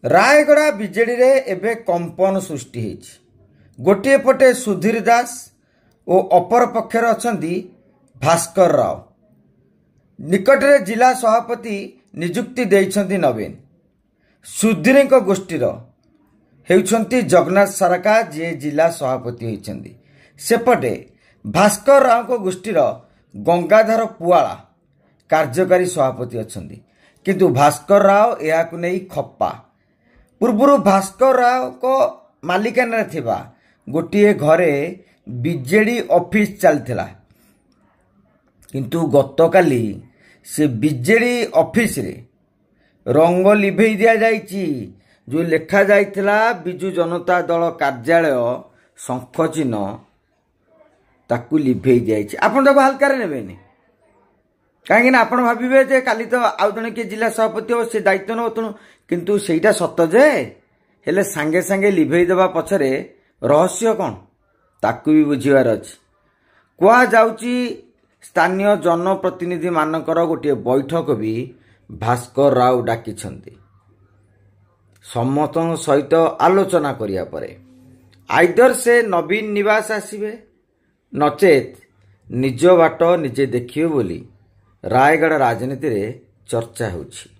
Rayagada BJD रे एबे कंपन सृष्टि होइछि। गोटे पटे सुधीर दास और अपर पक्षर अछंती भास्कर राव। निकटरे जिला सभापति नियुक्ति देइछंती नवीन। सुधीर गोष्ठीर हेउछंती जगन्नाथ सारका जे जिला सभापति होइछंती। सेपटे भास्कर राव को गोष्ठीर गंगाधर पुआला कार्यकारी सभापति अछंती। किंतु भास्कर राव याकु नै खप्पा। पूर्व भास्कर राव को मालिकाना थिबा गोटे घरे बीजेडी ऑफिस चलथिला। किंतु गतकाली से बीजेडी ऑफिस रे रंग लिभेई दिया जाइछि। जो लेखा जाइथिला बिजु जनता दल कार्यालय शंख चिन्ह ताकू लिभेई दियाइछि। आपण ताकू हल्का नेबेनी कहीं आपण भाविबे जे काली तो आउ जने के जिला सभापति हो से दायित्व न तणु किंतु सेटा सत जे हेले सांगे सांगे लिभेई देबा पछरे रहस्य कोन ताकू भी बुझिवार अछि। कुआ जाउची स्थानीय जनप्रतिनिधि मानकर गोटे बैठक भी भास्कर राव डाकिछंती। समतन सहित आलोचना करिया परे आइदर से नवीन निवास आसीबे नचेत निज बाट निजे देखियो बोली रायगढ़ राजनीति रे चर्चा होछि।